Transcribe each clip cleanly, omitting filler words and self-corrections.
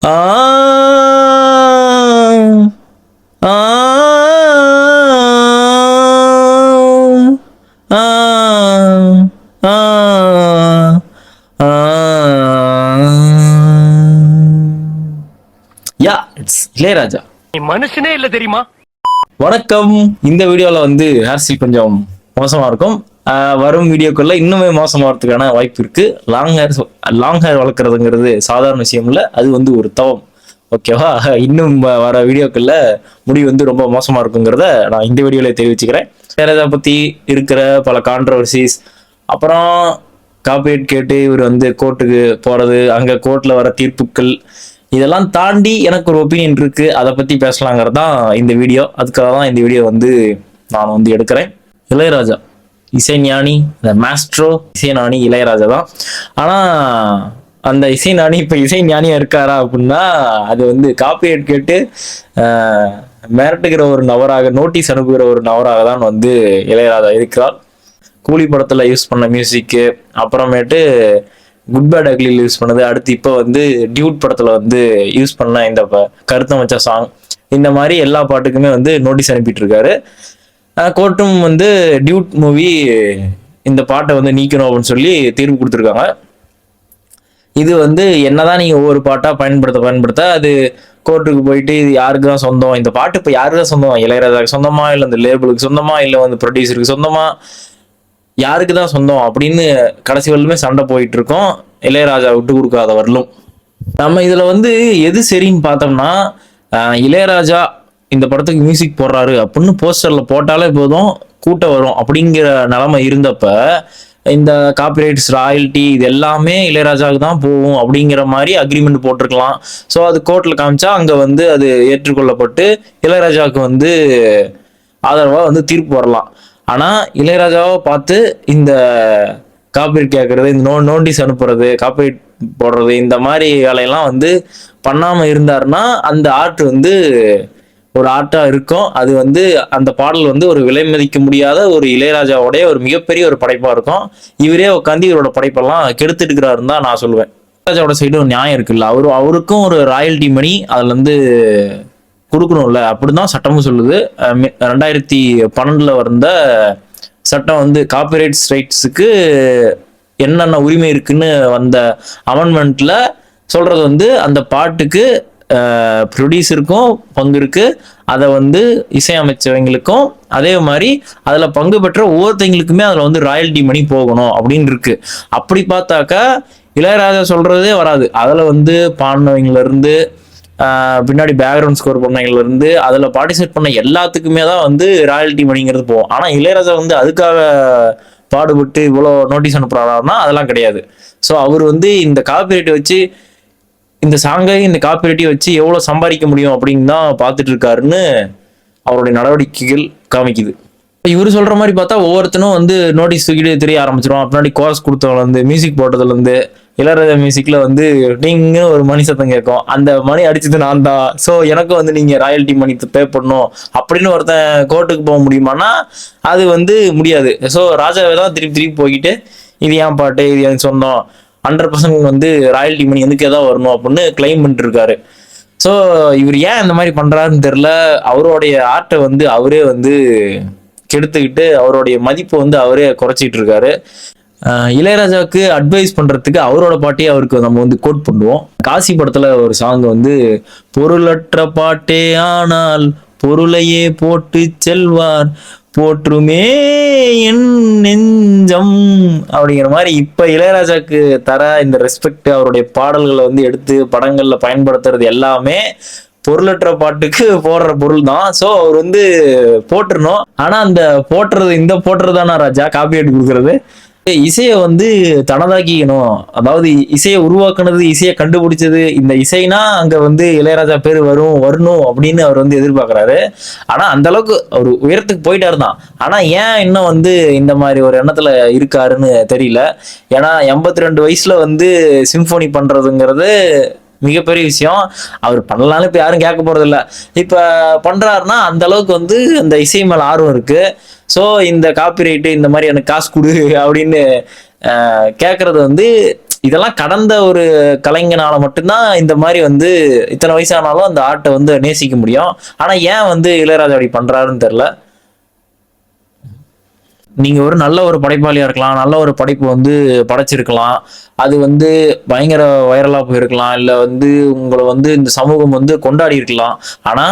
Ah ah ah ah yeah it's Ilaiyaraaja. நீ மனுஷனே இல்ல தெரியுமா? வணக்கம். இந்த வீடியோல வந்து ஹேர் ஸ்டைல் கொஞ்சம் மோசமா இருக்கும். வரும் வீடியோக்குள்ள இன்னுமே மோசமாகிறதுக்கான வாய்ப்பு இருக்கு. லாங் ஹேர் வளர்க்குறதுங்கிறது சாதாரண விஷயம் இல்லை, அது வந்து ஒரு தவம். ஓகேவா? இன்னும் வர வீடியோக்குள்ள முடி வந்து ரொம்ப மோசமா இருக்குங்கிறத நான் இந்த வீடியோல தெரிவிச்சுக்கிறேன். இளையராஜா பத்தி இருக்கிற பல கான்ட்ரவர்சிஸ், அப்புறம் காப்பீட் கேட்டு இவர் வந்து கோர்ட்டுக்கு போறது, அங்க கோர்ட்ல வர தீர்ப்புகள், இதெல்லாம் தாண்டி எனக்கு ஒரு ஒப்பீனியன் இருக்கு, அதை பத்தி பேசலாங்கிறது தான் இந்த வீடியோ. அதுக்காக தான் இந்த வீடியோ வந்து நான் வந்து எடுக்கிறேன். இளையராஜா இசைஞானி, இந்த மாஸ்ட்ரோ இசைஞானி இளையராஜா தான். ஆனா அந்த இசைஞானி இப்ப இசைஞானியா இருக்காரா அப்படின்னா, அது வந்து காப்பிரைட் கேட்டு மிரட்டுகிற ஒரு நபராக, நோட்டீஸ் அனுப்புகிற ஒரு நபராக தான் வந்து இளையராஜா இருக்கிறார். கூலி படத்துல யூஸ் பண்ண மியூசிக்கு, அப்புறமேட்டு குட் பேட் அக்லியில் யூஸ் பண்ணது, அடுத்து இப்போ வந்து டியூட் படத்துல வந்து யூஸ் பண்ண இந்த கருத்தம் வச்ச சாங், இந்த மாதிரி எல்லா பாட்டுக்குமே வந்து நோட்டீஸ் அனுப்பிட்டு இருக்காரு. கோர்ட்டும் வந்து டியூட் மூவி இந்த பாட்டை வந்து நீக்கணும் அப்படின்னு சொல்லி தீர்ப்பு கொடுத்துருக்காங்க. இது வந்து என்னதான் நீங்க ஒவ்வொரு பாட்டா பயன்படுத்த அது கோர்ட்டுக்கு போயிட்டு இது யாருக்கு தான் சொந்தம், இந்த பாட்டு இப்போ யாருக்கு தான் சொந்தம், இளையராஜாக்கு சொந்தமா, இல்லை இந்த லேபிளுக்கு சொந்தமா, இல்லை வந்து ப்ரொடியூசருக்கு சொந்தமா, யாருக்கு தான் சொந்தம் அப்படின்னு கடைசி வரலுமே சண்டை போயிட்டு இருக்கோம். இளையராஜா விட்டு கொடுக்காத வரலும் நம்ம இதுல வந்து எது சரின்னு பார்த்தோம்னா, இளையராஜா இந்த படத்துக்கு மியூசிக் போடுறாரு அப்படின்னு போஸ்டர்ல போட்டாலே போதும் கூட்டம் வரும் அப்படிங்கிற நிலைமை இருந்தப்ப, இந்த காப்பிரைட்ஸ், ராயல்டி இது எல்லாமே இளையராஜாவுக்கு தான் போகும் அப்படிங்கிற மாதிரி அக்ரிமெண்ட் போட்டிருக்கலாம். ஸோ அது கோர்ட்ல காமிச்சா அங்க வந்து அது ஏற்றுக்கொள்ளப்பட்டு இளையராஜாவுக்கு வந்து ஆதரவா வந்து தீர்ப்பு வரலாம். ஆனா இளையராஜாவை பார்த்து இந்த காப்பிரைட் கேட்கறது, இந்த நோட்டீஸ் அனுப்புறது, காப்பிரைட் போடுறது, இந்த மாதிரி வேலையெல்லாம் வந்து பண்ணாம இருந்தாருன்னா அந்த ஆர்ட் வந்து ஒரு ஆர்ட்டா இருக்கும். அது வந்து அந்த பாடல் வந்து ஒரு விலை மதிக்க முடியாத ஒரு இளையராஜாவுடைய ஒரு மிகப்பெரிய ஒரு படைப்பா இருக்கும். இவரே உட்காந்து இவரோட படைப்பெல்லாம் கெடுத்துட்டு இருக்கிறாருன்னு தான் நான் சொல்லுவேன். இளையராஜாவோட சைடு ஒரு நியாயம் இருக்குல்ல, அவருக்கும் ஒரு ராயல்டி மணி அதுல இருந்து கொடுக்கணும்ல, அப்படிதான் சட்டமும் சொல்லுது. 2012 வந்த சட்டம் வந்து காப்பிரைட்ஸ் ரைட்ஸுக்கு என்னென்ன உரிமை இருக்குன்னு வந்த அமெண்ட்மெண்ட்ல சொல்றது வந்து அந்த பாட்டுக்கு ப்ரொடியூசருக்கும் பங்கு இருக்கு, அதை வந்து இசையமைச்சவங்களுக்கும், அதே மாதிரி அதுல பங்கு பெற்ற ஒவ்வொருத்தங்களுக்குமே அதுல வந்து ராயல்டி மணி போகணும் அப்படின்னு இருக்கு. அப்படி பார்த்தாக்கா இளையராஜா சொல்றதே வராது. அதுல வந்து பாடினவங்கள இருந்து பின்னாடி பேக்ரவுண்ட் ஸ்கோர் பண்ணவங்கள இருந்து அதுல பார்ட்டிசிபேட் பண்ண எல்லாத்துக்குமே தான் வந்து ராயல்டி மணிங்கிறது போகும். ஆனா இளையராஜா வந்து அதுக்காக பாடுபட்டு இவ்வளோ நோட்டீஸ் அனுப்புறாருன்னா அதெல்லாம் கிடையாது. ஸோ அவர் வந்து இந்த காப்பிரைட்டை வச்சு, இந்த சாங்கை இந்த காப்பிரைட்டையும் வச்சு எவ்வளோ சம்பாதிக்க முடியும் அப்படின்னு தான் பார்த்துட்டு இருக்காருன்னு அவருடைய நடவடிக்கைகள் காமிக்குது. இவர் சொல்ற மாதிரி பார்த்தா ஒவ்வொருத்தனும் வந்து நோட்டீஸ் தூக்கிட்டு தெரிய ஆரம்பிச்சிடும். பின்னாடி கோர்ஸ் கொடுத்தவங்க வந்து மியூசிக் போட்டதுல இருந்து, இளையராஜா மியூசிக்ல வந்து நீங்க ஒரு மணி சத்தம் கேட்கும், அந்த மணி அடிச்சது நான் தான், ஸோ எனக்கு வந்து நீங்க ராயல்டி மணி பே பண்ணணும் அப்படின்னு ஒருத்தன் கோர்ட்டுக்கு போக முடியுமானா அது வந்து முடியாது. ஸோ ராஜாவை தான் திருப்பி திருப்பி போய்கிட்டு இது ஏன் பாட்டு, இது எனக்கு சொந்தம், 100% வந்து ராயல்டி மணி எதுக்கு ஏதாவது வரணும் அப்படின்னு கிளைம் பண்ணிட்டு இருக்காரு. ஸோ இவர் ஏன் இந்த மாதிரி பண்றாருன்னு தெரியல. அவருடைய ஆர்ட்டை வந்து அவரே வந்து கெடுத்துக்கிட்டு அவருடைய மதிப்பை வந்து அவரே குறைச்சிட்டு இருக்காரு. இளையராஜாவுக்கு அட்வைஸ் பண்றதுக்கு அவரோட பாட்டையே அவருக்கு நம்ம வந்து கோட் பண்ணுவோம். காசி படத்துல ஒரு சாங் வந்து, பொருளற்ற பாட்டே ஆனால் பொருளையே போட்டு செல்வார் போற்றுமே என் நெஞ்சம் அப்படிங்கிற மாதிரி இப்ப இளையராஜாக்கு தர இந்த ரெஸ்பெக்ட், அவருடைய பாடல்களை வந்து எடுத்து படங்கள்ல பயன்படுத்துறது எல்லாமே பொருளற்ற பாட்டுக்கு போடுற பொருள் தான். ஸோ அவர் வந்து போட்டுருணும். ஆனா அந்த போட்டுறது, இந்த போட்டுறதானா ராஜா காப்பி அடி கொடுக்கறது, இசையை வந்து தனதாக்கிக்கணும். அதாவது இசையை உருவாக்குனது, இசையை கண்டுபிடிச்சது, இந்த இசைனா அங்க வந்து இளையராஜா பேர் வரணும் அப்படின்னு அவர் வந்து எதிர்பார்க்கிறாரு. ஆனா அந்த அளவுக்கு அவர் உயரத்துக்கு போயிட்டாரு தான். ஆனா ஏன் இன்னும் வந்து இந்த மாதிரி ஒரு எண்ணத்துல இருக்காருன்னு தெரியல. ஏன்னா 82 வயசுல வந்து சிம்பொனி பண்றதுங்கிறது மிகப்பெரிய விஷயம். அவர் பண்ணலான்னு இப்ப யாரும் கேட்க போறது இல்லை. இப்ப பண்றாருன்னா அந்த அளவுக்கு வந்து அந்த இசை மேல ஆர்வம் இருக்கு. ஸோ இந்த காப்பிரைட்டு இந்த மாதிரி எனக்கு காசு கொடு அப்படின்னு கேட்கறது வந்து இதெல்லாம் கடந்த ஒரு கலைஞனால மட்டும்தான் இந்த மாதிரி வந்து இத்தனை வயசானாலும் அந்த ஆர்ட்டை வந்து நேசிக்க முடியும். ஆனா ஏன் வந்து இளையராஜா அப்படி பண்றாருன்னு தெரியல. நீங்க ஒரு நல்ல ஒரு படைப்பாளியா இருக்கலாம், நல்ல ஒரு படைப்பு வந்து படைச்சிருக்கலாம், அது வந்து பயங்கர வைரலா போயிருக்கலாம், இல்ல வந்து உங்களை வந்து இந்த சமூகம் வந்து கொண்டாடி இருக்கலாம். ஆனா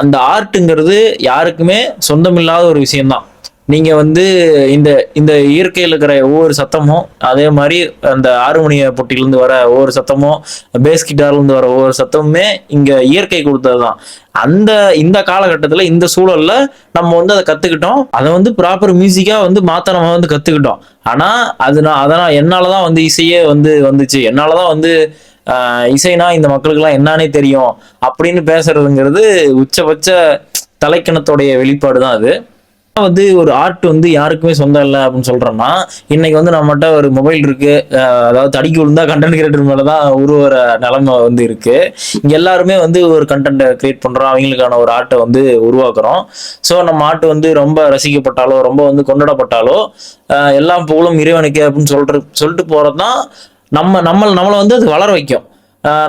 அந்த ஆர்ட்டுங்கிறது யாருக்குமே சொந்தமில்லாத ஒரு விஷயம்தான். நீங்க வந்து இந்த இந்த இயற்கையில் இருக்கிற ஒவ்வொரு சத்தமும், அதே மாதிரி அந்த ஆறுமணிய பொட்டியிலிருந்து வர ஒவ்வொரு சத்தமும், பேஸ் கிட்டார்ல இருந்து வர ஒவ்வொரு சத்தமுமே இங்க இயற்கை கொடுத்ததுதான். அந்த இந்த காலகட்டத்துல இந்த சூழல்ல நம்ம வந்து அதை கத்துக்கிட்டோம், அதை வந்து ப்ராப்பர் மியூசிக்கா வந்து மாத்த நம்ம வந்து கத்துக்கிட்டோம். ஆனா அது நான் அதனால் என்னாலதான் வந்து இசையே வந்து வந்துச்சு, என்னாலதான் வந்து இசைனா இந்த மக்களுக்கு எல்லாம் என்னன்னே தெரியும் அப்படின்னு பேசுறதுங்கிறது உச்சபட்ச தலைக்கணத்தோடைய வெளிப்பாடு தான் அது. வந்து ஒரு ஆர்ட் வந்து யாருக்குமே சொந்தம் இல்லை அப்படின்னு சொல்றோம்னா, இன்னைக்கு வந்து நம்மகிட்ட ஒரு மொபைல் இருக்கு, அதாவது தடிக்கு விழுந்தா கண்டென்ட் கிரியேட்டர் மேலதான் உருவற நிலைமை வந்து இருக்கு. இங்க எல்லாருமே வந்து ஒரு கண்டென்ட் கிரியேட் பண்றோம், அவங்களுக்கான ஒரு ஆர்ட்டை வந்து உருவாக்குறோம். ஸோ நம்ம ஆர்ட் வந்து ரொம்ப ரசிக்கப்பட்டாலோ ரொம்ப வந்து கொண்டாடப்பட்டாலோ எல்லாம் புகழும் இறைவனுக்கு அப்படின்னு சொல்லிட்டு போறதுதான் நம்மளை வந்து அது வளர வைக்கும்.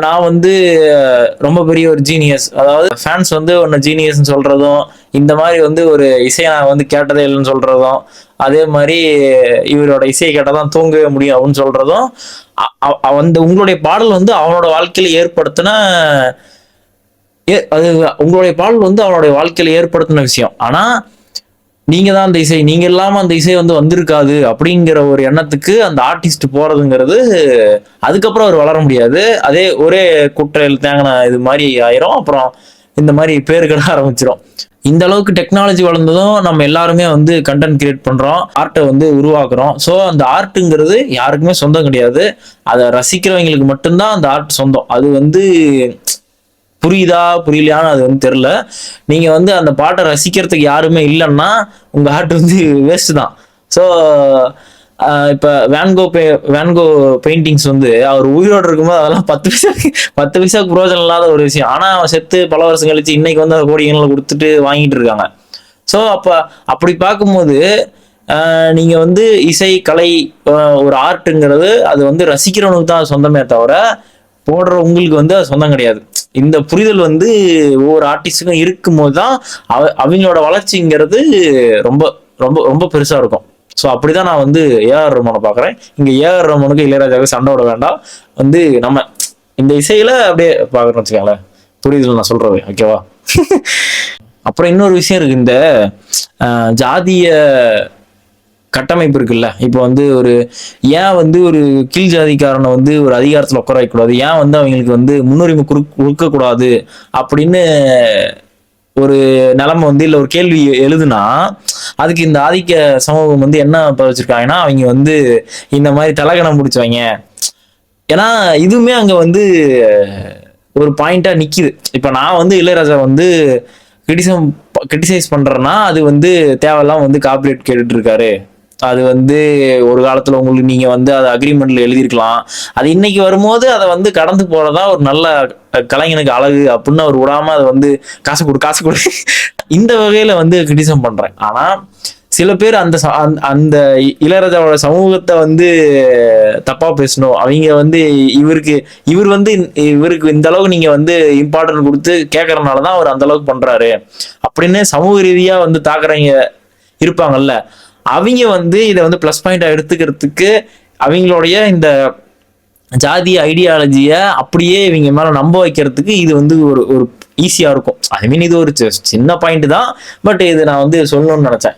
நான் வந்து ரொம்ப பெரிய ஒரு ஜீனியஸ், அதாவது ஃபேன்ஸ் வந்து ஒன்னு ஜீனியஸ்ன்னு சொல்றதும், இந்த மாதிரி வந்து ஒரு இசையை நான் வந்து கேட்டதே இல்லைன்னு சொல்றதும், அதே மாதிரி இவரோட இசையை கேட்டாதான் தூங்கவே முடியும் அப்படின்னு சொல்றதும், அந்த உங்களுடைய பாடல் வந்து அவனோட வாழ்க்கையில ஏற்படுத்தின அது உங்களுடைய பாடல் வந்து அவனுடைய வாழ்க்கையில ஏற்படுத்தின விஷயம். ஆனா நீங்க தான் அந்த இசை, நீங்க இல்லாம அந்த இசை வந்து வந்திருக்காது அப்படிங்கிற ஒரு எண்ணத்துக்கு அந்த ஆர்டிஸ்ட் போறதுங்கிறது, அதுக்கப்புறம் அவர் வளர முடியாது. அதே ஒரே குட்டையில் தேங்கின இது மாதிரி ஆயிரும். அப்புறம் இந்த மாதிரி பேருக்கிட ஆரம்பிச்சிடும். இந்த அளவுக்கு டெக்னாலஜி வளர்ந்ததும் நம்ம எல்லாருமே வந்து கண்டென்ட் கிரியேட் பண்றோம், ஆர்ட்டை வந்து உருவாக்குறோம். ஸோ அந்த ஆர்ட்டுங்கிறது யாருக்குமே சொந்தம் கிடையாது, அதை ரசிக்கிறவங்களுக்கு மட்டும்தான் அந்த ஆர்ட் சொந்தம். அது வந்து புரியுதா புரியலையான்னு அது வந்து தெரியல. நீங்க வந்து அந்த பாட்டை ரசிக்கிறதுக்கு யாருமே இல்லைன்னா உங்க ஆர்ட் வந்து வேஸ்ட் தான். ஸோ இப்ப வேன்கோ பெயிண்டிங்ஸ் வந்து அவர் உயிரோடு இருக்கும்போது அதெல்லாம் 10 பைசாக்கு புரோஜனம் இல்லாத ஒரு விஷயம். ஆனா அவன் செத்து பல வருஷம் கழிச்சு இன்னைக்கு வந்து அதை கோடிகளை கொடுத்துட்டு வாங்கிட்டு இருக்காங்க. ஸோ அப்படி பார்க்கும்போது நீங்க வந்து இசை கலை ஒரு ஆர்ட்டுங்கிறது அது வந்து ரசிக்கிறவனுக்கு தான் சொந்தமே தவிர போடுற உங்களுக்கு வந்து அது சொந்தம் கிடையாது. இந்த புரிதல் வந்து ஒவ்வொரு ஆர்டிஸ்டுக்கும் இருக்கும்போது தான் அவங்களோட வளர்ச்சிங்கிறது ரொம்ப ரொம்ப ரொம்ப பெருசா இருக்கும். ஸோ அப்படிதான் நான் வந்து ஏஆர் ரஹ்மானை பாக்குறேன். இங்க ஏஆர் ரஹ்மானுக்கு இளையராஜாவுக்கு சண்டை விட வேண்டாம், வந்து நம்ம இந்த இசையில அப்படியே பாக்குறோம்னு வச்சுக்கோங்களேன். புரிதல் நான் சொல்றது, ஓகேவா? அப்புறம் இன்னொரு விஷயம் இருக்கு, இந்த ஜாதிய கட்டமைப்பு இருக்குல்ல. இப்போ வந்து ஒரு ஏன் வந்து ஒரு கீழ் ஜாதிக்காரனை வந்து ஒரு அதிகாரத்துல உட்கார வைக்கக்கூடாது, ஏன் வந்து அவங்களுக்கு வந்து முன்னுரிமை கொடுக்க கூடாது அப்படின்னு ஒரு நிலைமை வந்து இல்லை ஒரு கேள்வி எழுதுனா, அதுக்கு இந்த ஆதிக்க சமூகம் வந்து என்ன வச்சிருக்காங்கன்னா, அவங்க வந்து இந்த மாதிரி தலகணம் பிடிச்சவங்க. ஏன்னா இதுவுமே அங்க வந்து ஒரு பாயிண்டா நிக்குது. இப்ப நான் வந்து இளையராஜா வந்து கிரிட்டிசைஸ் பண்றேன்னா அது வந்து தேவையெல்லாம் வந்து காப்பிரைட் கேட்டுட்டு இருக்காரு, அது வந்து ஒரு காலத்துல உங்களுக்கு நீங்க வந்து அதை அக்ரிமெண்ட்ல எழுதியிருக்கலாம், அது இன்னைக்கு வரும்போது அதை வந்து கடந்து போறதா ஒரு நல்ல கலைஞனுக்கு அழகு அப்படின்னு அவர் விடாம அதை வந்து காசு கொடு இந்த வகையில வந்து கிரிட்டிசம் பண்றேன். ஆனா சில பேர் அந்த இளையராஜாவோட சமூகத்தை வந்து தப்பா பேசணும், அவங்க வந்து இவருக்கு இந்த அளவுக்கு நீங்க வந்து இம்பார்ட்டன்ட் கொடுத்து கேட்கறதுனாலதான் அவர் அந்த அளவுக்கு பண்றாரு அப்படின்னு சமூக ரீதியா வந்து தாக்குறவங்க இருப்பாங்கல்ல, அவங்க வந்து இதை வந்து பிளஸ் பாயிண்டா எடுத்துக்கிறதுக்கு அவங்களுடைய இந்த ஜாதிய ஐடியாலஜிய அப்படியே இவங்க மேல நம்ப வைக்கிறதுக்கு இது வந்து ஒரு ஈஸியா இருக்கும். ஐ மீன் இது ஒரு சின்ன பாயிண்ட் தான், பட் இது நான் வந்து சொல்லணும்னு நினைச்சேன்.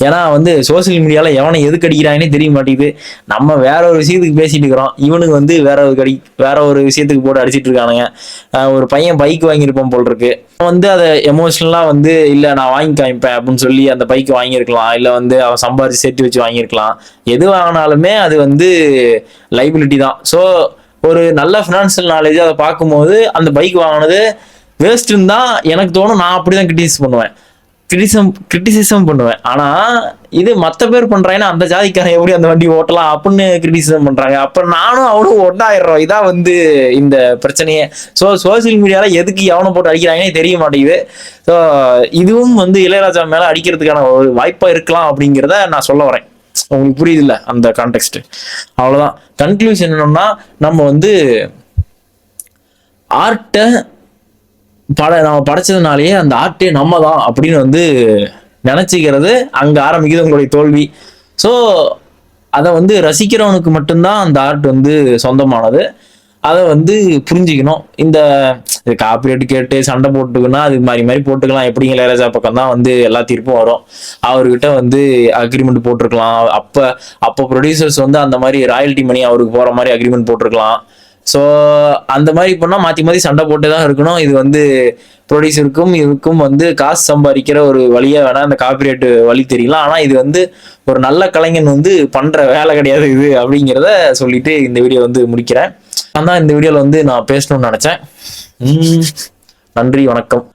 ஏன்னா வந்து சோசியல் மீடியால எவனை எதுக்கு அடிக்கிறாங்கன்னே தெரிய மாட்டேங்குது. நம்ம வேற ஒரு விஷயத்துக்கு பேசிட்டு இருக்கிறோம், இவனுக்கு வந்து வேற ஒரு விஷயத்துக்கு போட்டு அடிச்சிட்டு இருக்கானுங்க. ஒரு பையன் பைக் வாங்கியிருப்பான் போல் இருக்கு, வந்து அதை எமோஷனலா வந்து இல்ல நான் வாங்கி காமிப்பேன் அப்படின்னு சொல்லி அந்த பைக் வாங்கியிருக்கலாம், இல்ல வந்து அவன் சம்பாரிச்சு சேர்த்து வச்சு வாங்கியிருக்கலாம். எது வாங்கினாலுமே அது வந்து லைபிலிட்டி தான். ஸோ ஒரு நல்ல ஃபினான்சியல் நாலேஜ் அதை பார்க்கும்போது அந்த பைக் வாங்கினது வேஸ்ட்ன்னு தான் எனக்கு தோணும். நான் அப்படிதான் கிரிட்டிசிசம் பண்ணுவேன். ஆனா இது மத்த பேர் பண்றாங்கன்னா அந்த ஜாதிக்காரன் எப்படி அந்த வண்டி ஓட்டலாம் அப்படின்னு கிரிட்டிசிசம் பண்றாங்க, அப்ப நானும் அவனும் ஒன்னாயிடுறோம். இதான் வந்து இந்த பிரச்சனையே. ஸோ சோசியல் மீடியால எதுக்கு எவனை போட்டு அடிக்கிறாங்கன்னே தெரிய மாட்டேங்குது. ஸோ இதுவும் வந்து இளையராஜா மேல அடிக்கிறதுக்கான ஒரு வாய்ப்பா இருக்கலாம் அப்படிங்கிறத நான் சொல்ல வரேன். உங்களுக்கு புரியுது இல்ல அந்த கான்டெக்ட். அவ்வளவுதான். கன்க்ளூஷன் என்னன்னா, நம்ம வந்து ஆர்ட்டை நம்ம படைச்சதுனாலேயே அந்த ஆர்ட்டே நம்ம தான் அப்படின்னு வந்து நினைச்சுக்கிறது அங்க ஆரம்பிக்குது உங்களுடைய தோல்வி. ஸோ அதை வந்து ரசிக்கிறவனுக்கு மட்டும்தான் அந்த ஆர்ட் வந்து சொந்தமானது. அதை வந்து புரிஞ்சுக்கணும். இந்த காப்பிரைட் கேட்டு சண்டை போட்டுக்குன்னா அது மாதிரி போட்டுக்கலாம். எப்படிங்க இளையராஜா பக்கம் தான் வந்து எல்லா தீர்ப்பும் வரும். அவர்கிட்ட வந்து அக்ரிமெண்ட் போட்டிருக்கலாம். அப்போ ப்ரொடியூசர்ஸ் வந்து அந்த மாதிரி ராயல்டி மணி அவருக்கு போற மாதிரி அக்ரிமெண்ட் போட்டிருக்கலாம். ஸோ அந்த மாதிரி பண்ணா மாத்தி சண்டை போட்டு தான் இருக்கணும். இது வந்து ப்ரொடியூசருக்கும் இதுக்கும் வந்து காசு சம்பாதிக்கிற ஒரு வழியா வேணா இந்த காப்பிரைட் வழி தெரியலாம். ஆனா இது வந்து ஒரு நல்ல கலைஞன் வந்து பண்ற வேலை கிடையாது இது அப்படிங்கிறத சொல்லிட்டு இந்த வீடியோ வந்து முடிக்கிறேன். நான் தான் இந்த வீடியோல வந்து நான் பேசணும்னு நினைச்சேன். நன்றி, வணக்கம்.